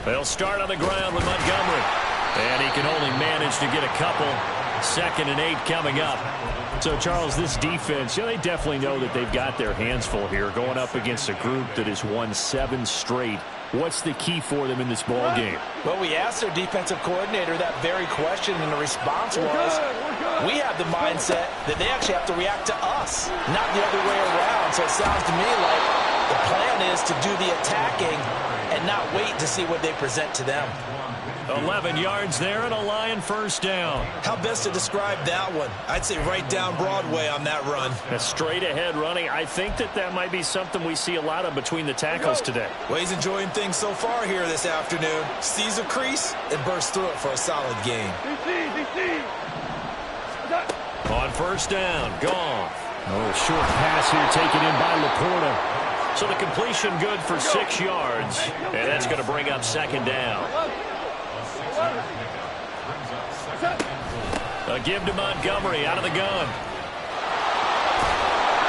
They'll start on the ground with Montgomery. And he can only manage to get a couple. 2nd and 8 coming up. So, Charles, this defense, they definitely know that they've got their hands full here going up against a group that has won 7 straight. What's the key for them in this ball game? Well, we asked their defensive coordinator that very question, and the response was, we have the mindset that they actually have to react to us, not the other way around. So it sounds to me like the plan is to do the attacking and not wait to see what they present to them. 11 yards there and a Lion first down. How best to describe that one? I'd say right down Broadway on that run. A straight ahead running. I think that might be something we see a lot of between the tackles today. Well, he's enjoying things so far here this afternoon. Sees a crease and bursts through it for a solid gain. On first down, Goff. Oh, short pass here taken in by Laporta. So the completion good for 6 yards. And that's going to bring up 2nd down. A give to Montgomery out of the gun.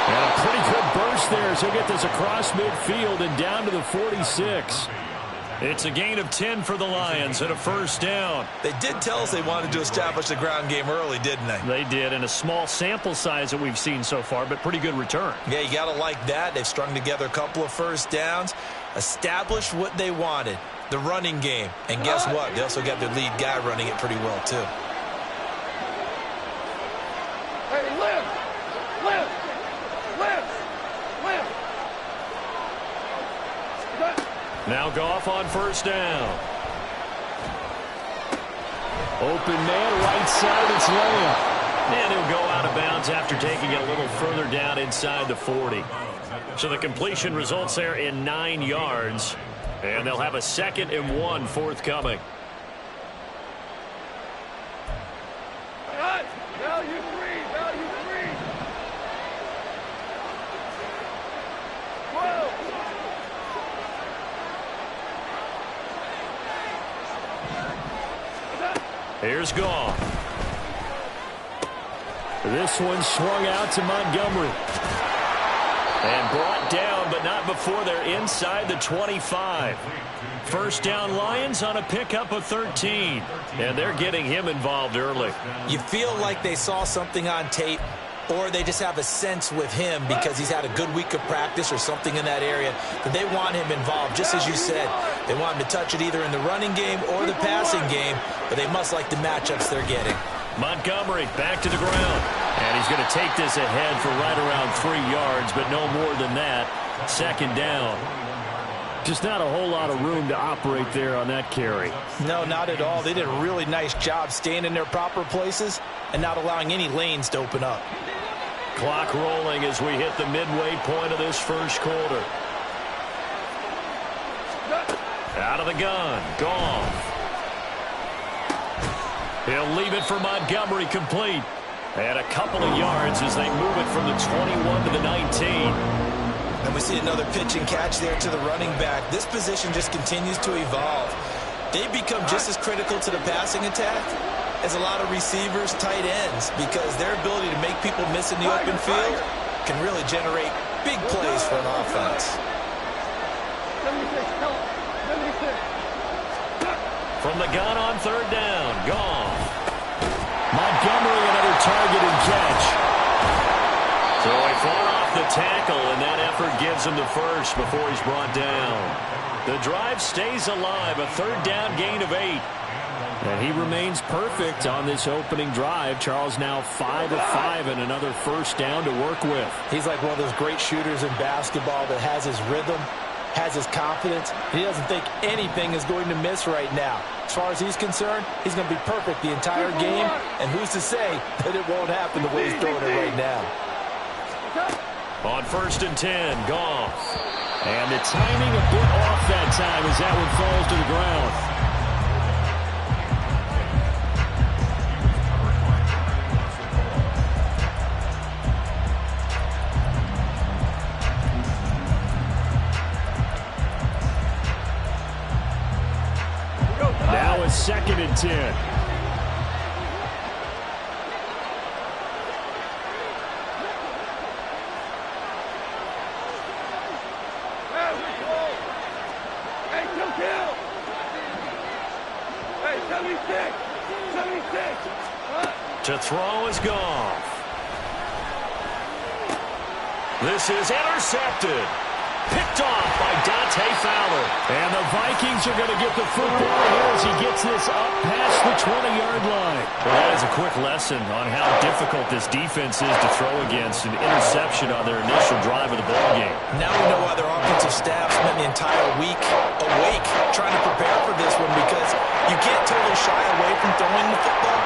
And a pretty good burst there. So he'll get this across midfield and down to the 46. It's a gain of 10 for the Lions and a first down. They did tell us they wanted to establish the ground game early, didn't they? They did, and a small sample size that we've seen so far, but pretty good return. Yeah, you got to like that. They've strung together a couple of first downs, established what they wanted, the running game. And guess what? They also got their lead guy running it pretty well, too. Hey, lift! Now Goff on first down. Open man, right side, it's Lamb. And he'll go out of bounds after taking it a little further down inside the 40. So the completion results there in 9 yards. And they'll have a 2nd and 1 forthcoming. Value free! 12! Here's Goff. This one swung out to Montgomery. And brought down, but not before they're inside the 25. First down Lions on a pickup of 13. And they're getting him involved early. You feel like they saw something on tape, or they just have a sense with him because he's had a good week of practice or something in that area that they want him involved. Just as you said, they want him to touch it either in the running game or the passing game, but they must like the matchups they're getting. Montgomery back to the ground. And he's going to take this ahead for right around 3 yards, but no more than that. 2nd down. Just not a whole lot of room to operate there on that carry. No, not at all. They did a really nice job staying in their proper places and not allowing any lanes to open up. Clock rolling as we hit the midway point of this first quarter. Out of the gun. Goff. He'll leave it for Montgomery complete. And a couple of yards as they move it from the 21 to the 19. And we see another pitch and catch there to the running back. This position just continues to evolve. They've become just as critical to the passing attack as a lot of receivers, tight ends, because their ability to make people miss in the open field can really generate big plays for an offense. From the gun on 3rd down, Goff. Montgomery, another target and catch. So he fought off the tackle, and that effort gives him the first before he's brought down. The drive stays alive, a 3rd down gain of 8. And he remains perfect on this opening drive. Charles now 5 of 5 and another first down to work with. He's like one of those great shooters in basketball that has his rhythm, has his confidence. He doesn't think anything is going to miss right now. As far as he's concerned, he's going to be perfect the entire game. And who's to say that it won't happen the way he's throwing it right now? On 1st and 10, Goff. And the timing a bit off that time as that one falls to the ground. Now it's 2nd and 10. kill. Hey, 76. 76. To throw is Goff. This is intercepted. Picked off by Dante Fowler. And the Vikings are going to get the football here as he gets this up past the 20-yard line. Well, that is a quick lesson on how difficult this defense is to throw against. An interception on their initial drive of the ballgame. Now we know why their offensive staff spent the entire week awake trying to prepare for this one, because you can't totally shy away from throwing the football.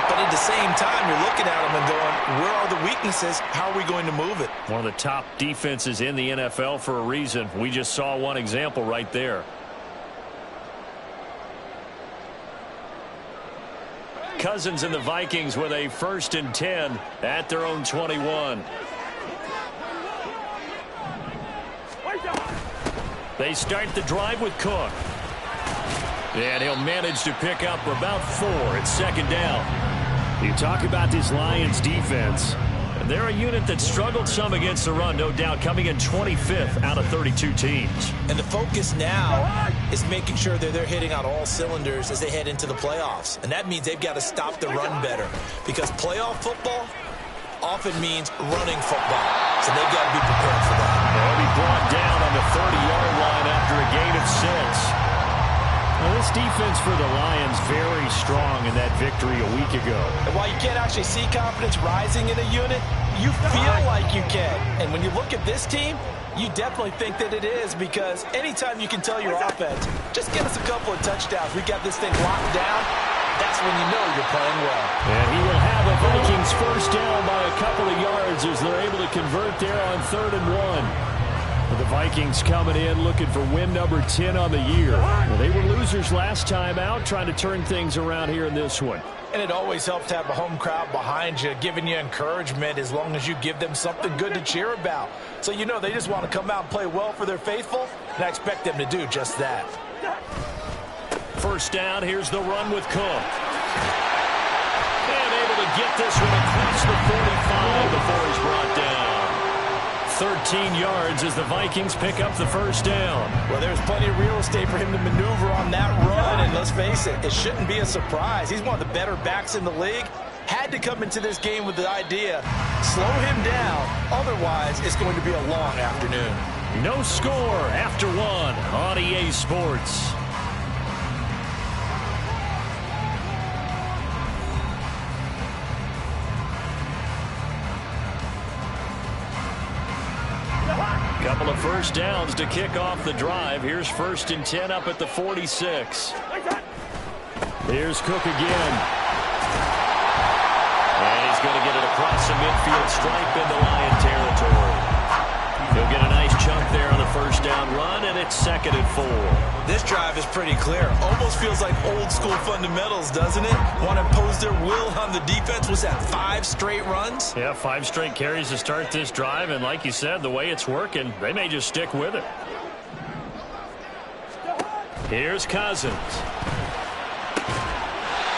But at the same time, you're looking at them and going, where are the weaknesses? How are we going to move it? One of the top defenses in the NFL for a reason. We just saw one example right there. Cousins and the Vikings with a 1st and 10 at their own 21. They start the drive with Cook. And he'll manage to pick up about 4 at 2nd down. You talk about this Lions defense. They're a unit that struggled some against the run, no doubt, coming in 25th out of 32 teams. And the focus now is making sure that they're hitting on all cylinders as they head into the playoffs. And that means they've got to stop the run better, because playoff football often means running football. So they've got to be prepared for that. They'll be brought down on the 30-yard line after a gain of 6. Well, this defense for the Lions very strong in that victory a week ago. And while you can't actually see confidence rising in a unit, you feel like you can. And when you look at this team, you definitely think that it is, because anytime you can tell your offense, just get us a couple of touchdowns, we got this thing locked down, that's when you know you're playing well. And he will have a Vikings 1st down by a couple of yards as they're able to convert there on 3rd and 1. The Vikings coming in looking for win number 10 on the year. Well, they were losers last time out, trying to turn things around here in this one. And it always helps to have a home crowd behind you, giving you encouragement as long as you give them something good to cheer about. So you know they just want to come out and play well for their faithful, and I expect them to do just that. 1st down, here's the run with Cook. And able to get this one across the 45 before he's brought down. 13 yards as the Vikings pick up the 1st down. Well, there's plenty of real estate for him to maneuver on that run, and let's face it, it shouldn't be a surprise. He's one of the better backs in the league. Had to come into this game with the idea, slow him down, otherwise it's going to be a long afternoon. No score after 1 on EA Sports. Couple of 1st downs to kick off the drive. Here's 1st and 10 up at the 46. Here's Cook again. And he's going to get it across the midfield stripe into Lion territory. He'll get a nice chunk there on the 1st down run, and it's 2nd and 4. This drive is pretty clear. Almost feels like old school fundamentals, doesn't it? Want to impose their will on the defense. Was that 5 straight runs? Yeah, 5 straight carries to start this drive, and like you said, the way it's working, they may just stick with it. Here's Cousins.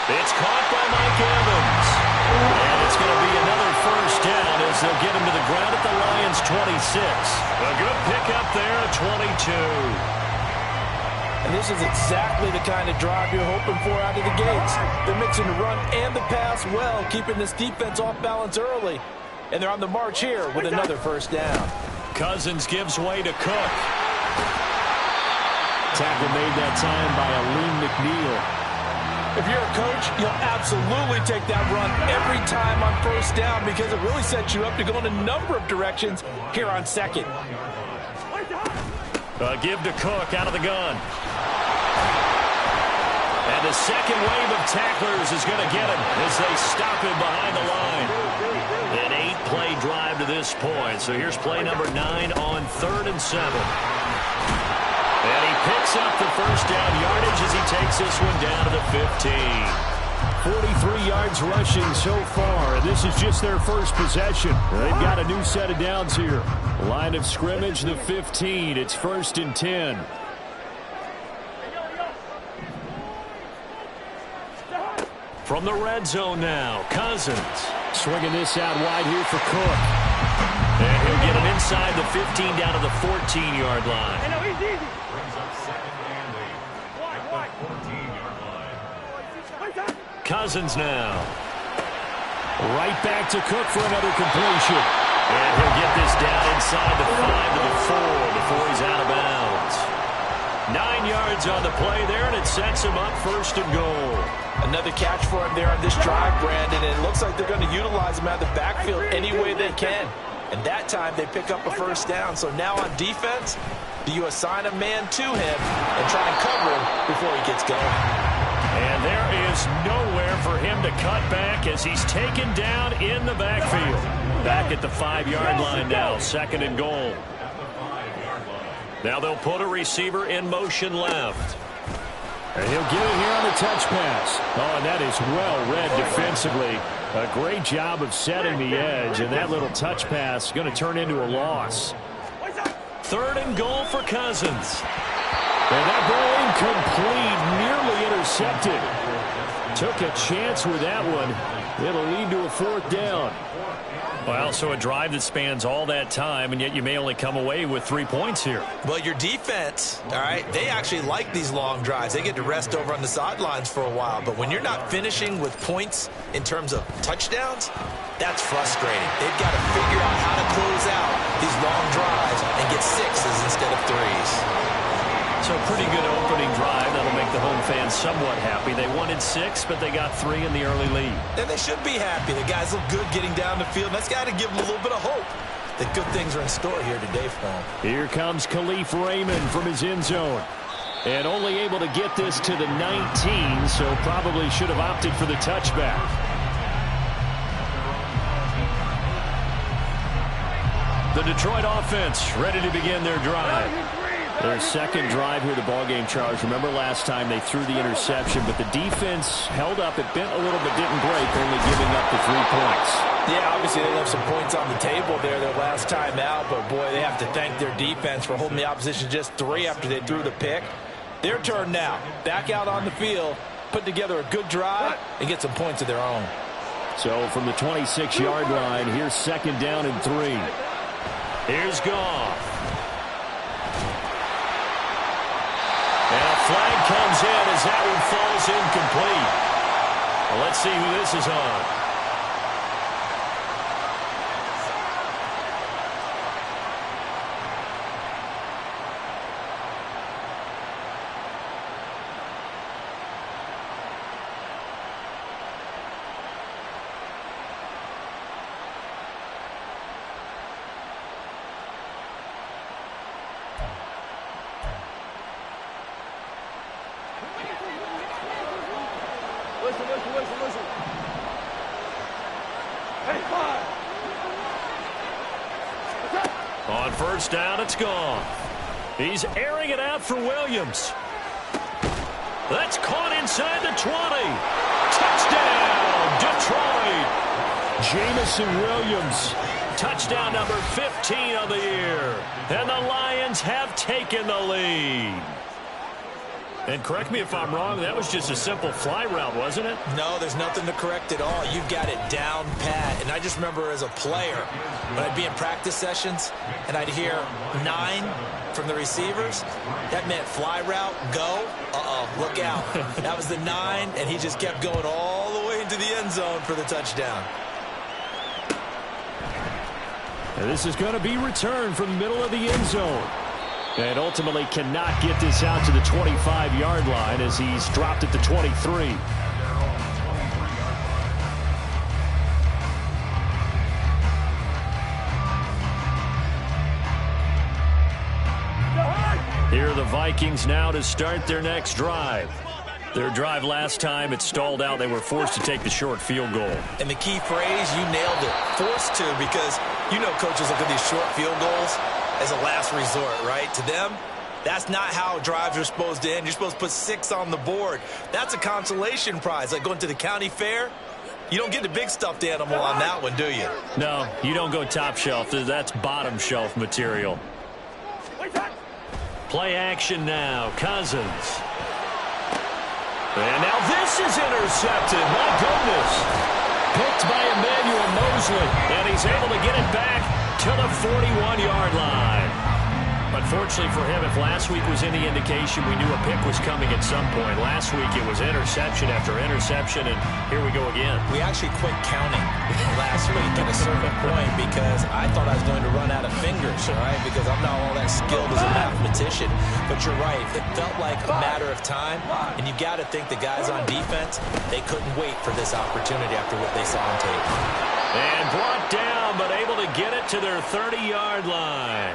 It's caught by Mike Evans. And it's going to be another 1st down as they'll get him to the ground at the Lions' 26. A good pickup there at 22. And this is exactly the kind of drive you're hoping for out of the gates. They're mixing the run and the pass well, keeping this defense off balance early. And they're on the march here with another 1st down. Cousins gives way to Cook. Tackle made that time by Aleem McNeil. If you're a coach, you'll absolutely take that run every time on 1st down, because it really sets you up to go in a number of directions here on 2nd. Give to Cook out of the gun. And the 2nd wave of tacklers is going to get him as they stop him behind the line. An 8-play drive to this point. So here's play number 9 on 3rd and 7. And he picks up the 1st down yardage as he takes this one down to the 15. 43 yards rushing so far. This is just their 1st possession. They've got a new set of downs here. Line of scrimmage, the 15. It's 1st and 10. From the red zone now, Cousins. Swinging this out wide here for Cook. And he'll get it inside the 15 down to the 14-yard line. Cousins now. Right back to Cook for another completion. And he'll get this down inside the 5 to the 4 before he's out of bounds. 9 yards on the play there, and it sets him up first and goal. Another catch for him there on this drive, Brandon, and it looks like they're going to utilize him out of the backfield any way they can. And that time they pick up a first down. So now on defense, do you assign a man to him and try and cover him before he gets going? And there is nowhere for him to cut back as he's taken down in the backfield. Back at the 5-yard line now, second and goal. Now they'll put a receiver in motion left. And he'll get it here on the touch pass. Oh, and that is well read defensively. A great job of setting the edge, and that little touch pass is going to turn into a loss. Third and goal for Cousins. And that ball incomplete, nearly intercepted. Took a chance with that one. It'll lead to a fourth down. Well, so a drive that spans all that time, and yet you may only come away with 3 points here. Well, your defense, all right, they actually like these long drives. They get to rest over on the sidelines for a while. But when you're not finishing with points in terms of touchdowns, that's frustrating. They've got to figure out how to close out these long drives and get 6s instead of 3s. So pretty good opening drive. That'll make the home fans somewhat happy. They wanted 6, but they got 3 in the early lead. And they should be happy. The guys look good getting down the field. That's got to give them a little bit of hope that good things are in store here today for them. Here comes Khalif Raymond from his end zone. And only able to get this to the 19, so probably should have opted for the touchback. The Detroit offense ready to begin their drive. Their second drive here, the ballgame, Charles. Remember last time they threw the interception, but the defense held up. It bent a little but didn't break, only giving up the 3 points. Yeah, obviously they left some points on the table there their last time out, but boy, they have to thank their defense for holding the opposition just 3 after they threw the pick. Their turn now. Back out on the field, put together a good drive, and get some points of their own. So from the 26-yard line, here's second down and 3. Here's Goff. And a flag comes in as that one falls incomplete. Well, let's see who this is on. Listen. Hey, 5. On first down, it's gone. He's airing it out for Williams. That's caught inside the 20. Touchdown, Detroit. Jamison Williams. Touchdown number 15 of the year. And the Lions have taken the lead. And correct me if I'm wrong, that was just a simple fly route, wasn't it? No, there's nothing to correct at all. You've got it down pat. And I just remember as a player, when I'd be in practice sessions and I'd hear 9 from the receivers, that meant fly route, go. Look out. That was the 9, and he just kept going all the way into the end zone for the touchdown. And this is going to be returned from the middle of the end zone. And ultimately cannot get this out to the 25-yard line as he's dropped at the 23. Here are the Vikings now to start their next drive. Their drive last time, it stalled out. They were forced to take the short field goal. And the key phrase, you nailed it, forced to, because you know coaches look at these short field goals as a last resort, right? To them, that's not how drives are supposed to end. You're supposed to put 6 on the board. That's a consolation prize. Like going to the county fair, you don't get the big stuffed animal on that one, do you? No, you don't go top shelf. That's bottom shelf material. Play action now. Cousins. And now this is intercepted. My goodness. Picked by Emmanuel Mosley. And he's able to get it back to the 41-yard line. Unfortunately for him, if last week was any indication, we knew a pick was coming at some point. Last week it was interception after interception, and here we go again. We actually quit counting last week at a certain point because I thought I was going to run out of fingers, all right, because I'm not all that skilled as a mathematician. But you're right. It felt like a matter of time, and you got to think the guys on defense, they couldn't wait for this opportunity after what they saw on tape. And brought down, but able to get it to their 30-yard line.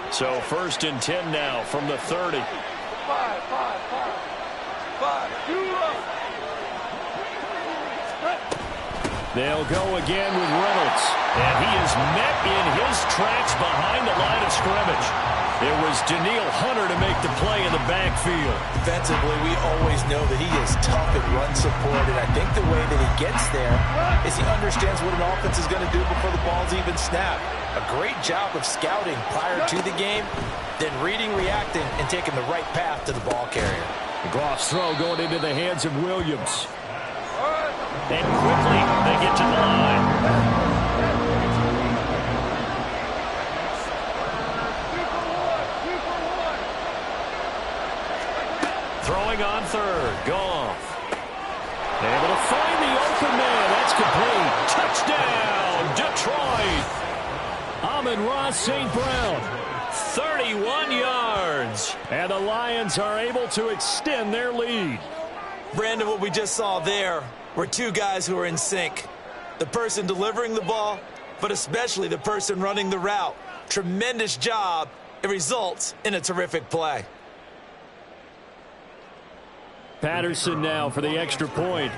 So 1st and 10 now from the 30. 5, 2 up. They'll go again with Reynolds. And he is met in his tracks behind the line of scrimmage. It was Danielle Hunter to make the play in the backfield. Defensively, we always know that he is tough at run support, and I think the way that he gets there is he understands what an offense is going to do before the ball's even snapped. A great job of scouting prior to the game, then reading, reacting, and taking the right path to the ball carrier. Goff's throw going into the hands of Williams. And quickly they get to the line. Throwing on 3rd. Goff. Able to find the open man. That's complete. Touchdown, Detroit. Amon-Ra St. Brown. 31 yards. And the Lions are able to extend their lead. Brandon, what we just saw there were two guys who are in sync. The person delivering the ball, but especially the person running the route. Tremendous job. It results in a terrific play. Patterson now for the extra point.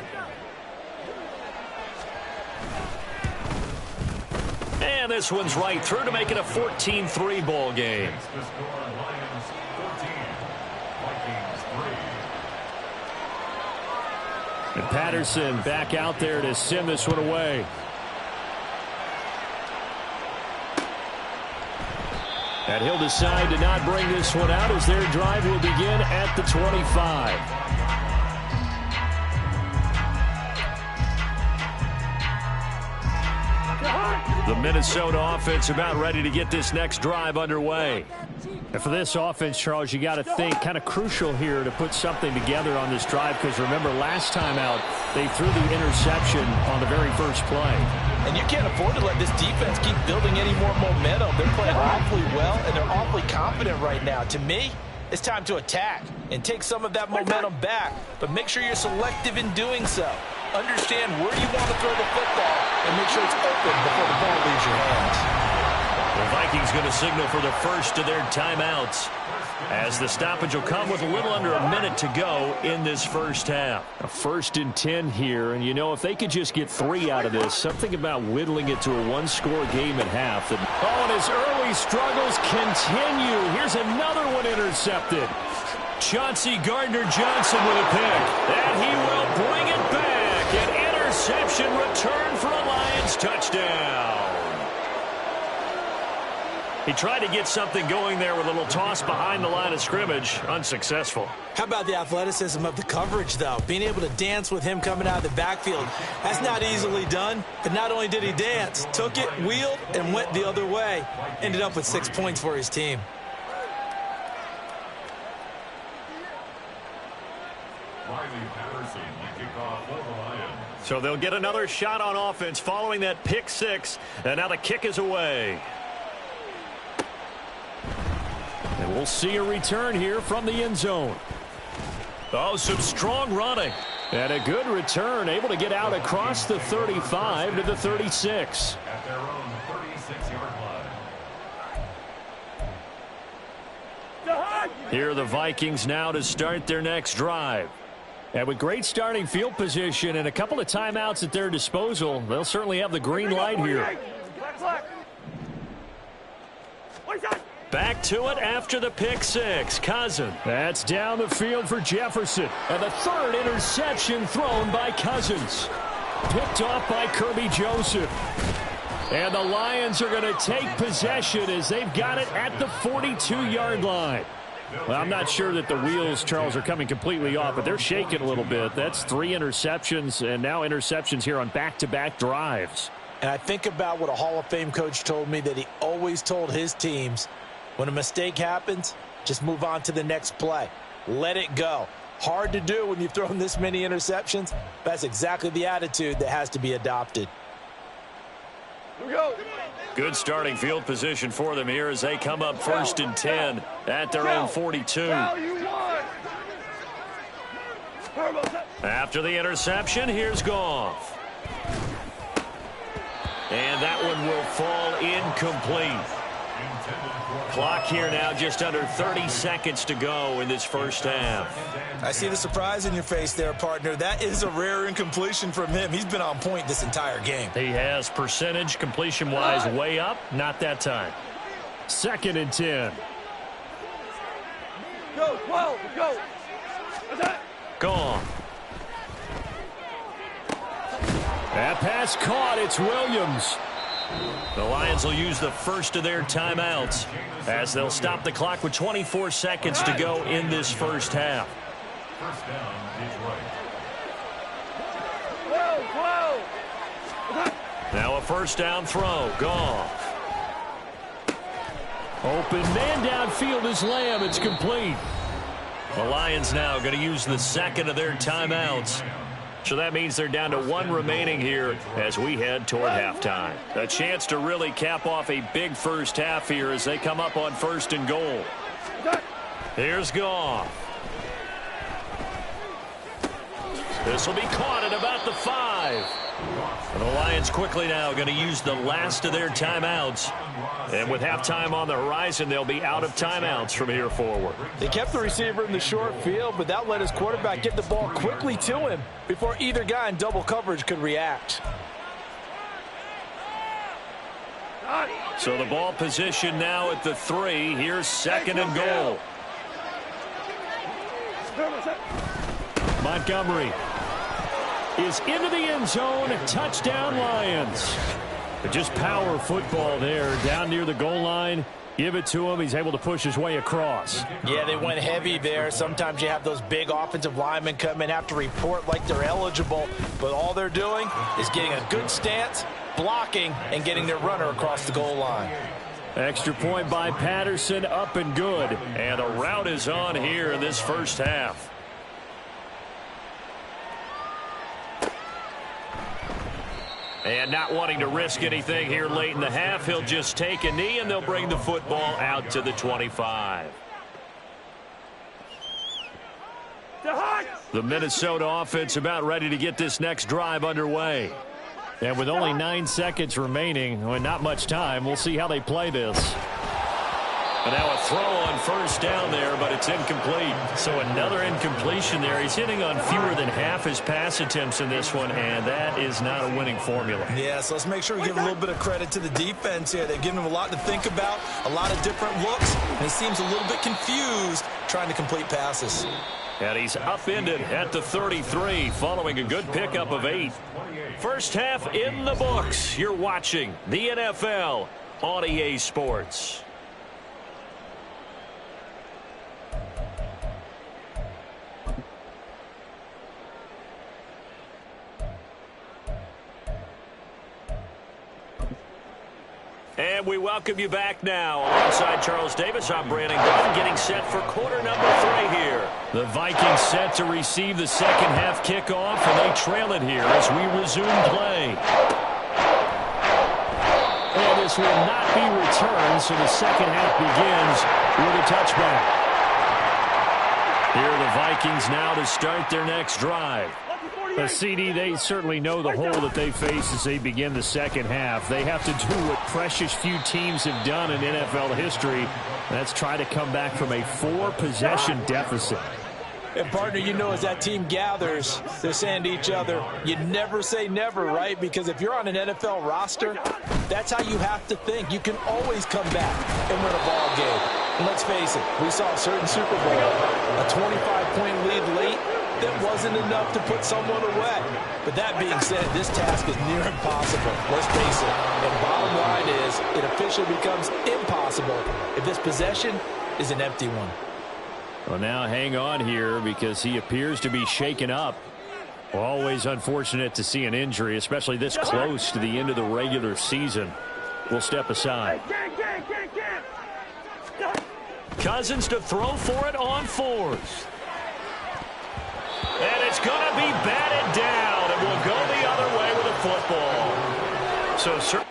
And this one's right through to make it a 14-3 ball game. And Patterson back out there to send this one away. And he'll decide to not bring this one out as their drive will begin at the 25. The Minnesota offense about ready to get this next drive underway. And for this offense, Charles, you got to think kind of crucial here to put something together on this drive, because remember last time out they threw the interception on the very first play. And you can't afford to let this defense keep building any more momentum. They're playing awfully well, and they're awfully confident right now. To me, it's time to attack and take some of that momentum back, but make sure you're selective in doing so. Understand where you want to throw the football and make sure it's open before the ball leaves your hands. The Vikings going to signal for the first of their timeouts, as the stoppage will come with a little under a minute to go in this first half. A 1st and 10 here, and you know, if they could just get 3 out of this, something about whittling it to a one-score game at half. And his early struggles continue. Here's another one intercepted. Chauncey Gardner-Johnson with a pick, and he will bring it back. An interception return for a Lions touchdown. He tried to get something going there with a little toss behind the line of scrimmage. Unsuccessful. How about the athleticism of the coverage, though? Being able to dance with him coming out of the backfield. That's not easily done. But not only did he dance, took it, wheeled, and went the other way. Ended up with 6 points for his team. So they'll get another shot on offense following that pick 6. And now the kick is away. And we'll see a return here from the end zone. Oh, some strong running. And a good return, able to get out across the 35 to the 36. At their own 36-yard line. Here are the Vikings now to start their next drive. And with great starting field position and a couple of timeouts at their disposal, they'll certainly have the green light here. Back to it after the pick 6. Cousins. That's down the field for Jefferson. And the 3rd interception thrown by Cousins. Picked off by Kirby Joseph. And the Lions are going to take possession as they've got it at the 42-yard line. Well, I'm not sure that the wheels, Charles, are coming completely off, but they're shaking a little bit. That's 3 interceptions, and now interceptions here on back-to-back drives. And I think about what a Hall of Fame coach told me, that he always told his teams, when a mistake happens, just move on to the next play. Let it go. Hard to do when you've thrown this many interceptions. That's exactly the attitude that has to be adopted. Here we go. Good starting field position for them here as they come up 1st and 10 at their own 42. After the interception, here's Goff. And that one will fall incomplete. Clock here now just under 30 seconds to go in this first half. I see the surprise in your face there, partner. That is a rare incompletion from him. He's been on point this entire game. He has percentage completion-wise way up. Not that time. 2nd and 10. Go, 12, go. Attack. Gone. That pass caught. It's Williams. The Lions will use the first of their timeouts as they'll stop the clock with 24 seconds to go in this first half. First down, Detroit. 12. Now a first down throw. Goff. Open man downfield is Lamb. It's complete. The Lions now going to use the second of their timeouts. So that means they're down to 1 remaining here as we head toward halftime. A chance to really cap off a big first half here as they come up on 1st and goal. Here's Goff. This will be caught at about the 5. And the Lions quickly now going to use the last of their timeouts. And with halftime on the horizon, they'll be out of timeouts from here forward. They kept the receiver in the short field, but that let his quarterback get the ball quickly to him before either guy in double coverage could react. So the ball position now at the 3. Here's 2nd and goal. Montgomery is into the end zone. Touchdown, Lions. Just power football there down near the goal line. Give it to him. He's able to push his way across. Yeah, they went heavy there. Sometimes you have those big offensive linemen come in, have to report like they're eligible, but all they're doing is getting a good stance, blocking, and getting their runner across the goal line. Extra point by Patterson, up and good. And the route is on here in this first half. And not wanting to risk anything here late in the half, he'll just take a knee, and they'll bring the football out to the 25. The Minnesota offense about ready to get this next drive underway. And with only 9 seconds remaining, well, not much time, we'll see how they play this. And now a throw on first down there, but it's incomplete. So another incompletion there. He's hitting on fewer than half his pass attempts in this one, and that is not a winning formula. Yeah, so let's make sure we give a little bit of credit to the defense here. They've given him a lot to think about, a lot of different looks, and he seems a little bit confused trying to complete passes. And he's upended at the 33 following a good pickup of 8. First half in the books. You're watching the NFL on EA Sports. And we welcome you back now. Alongside Charles Davis, I'm Brandon Gunn, getting set for quarter number 3 here. The Vikings set to receive the second half kickoff, and they trail it here as we resume play. And this will not be returned, so the second half begins with a touchback. Here are the Vikings now to start their next drive. CD, they certainly know the hole that they face as they begin the second half. They have to do what precious few teams have done in NFL history. That's try to come back from a 4-possession deficit. And, partner, you know, as that team gathers, they're saying to each other, you never say never, right? Because if you're on an NFL roster, that's how you have to think. You can always come back and win a ball game. And let's face it, we saw a certain Super Bowl, a 25-point lead late, that wasn't enough to put someone away. But that being said, this task is near impossible. Let's face it. And bottom line is, it officially becomes impossible if this possession is an empty one. Well, now hang on here because he appears to be shaken up. Well, always unfortunate to see an injury, especially this close to the end of the regular season. We'll step aside. Cousins to throw for it on fourth. And it's going to be batted down, and we'll go the other way with a football. So,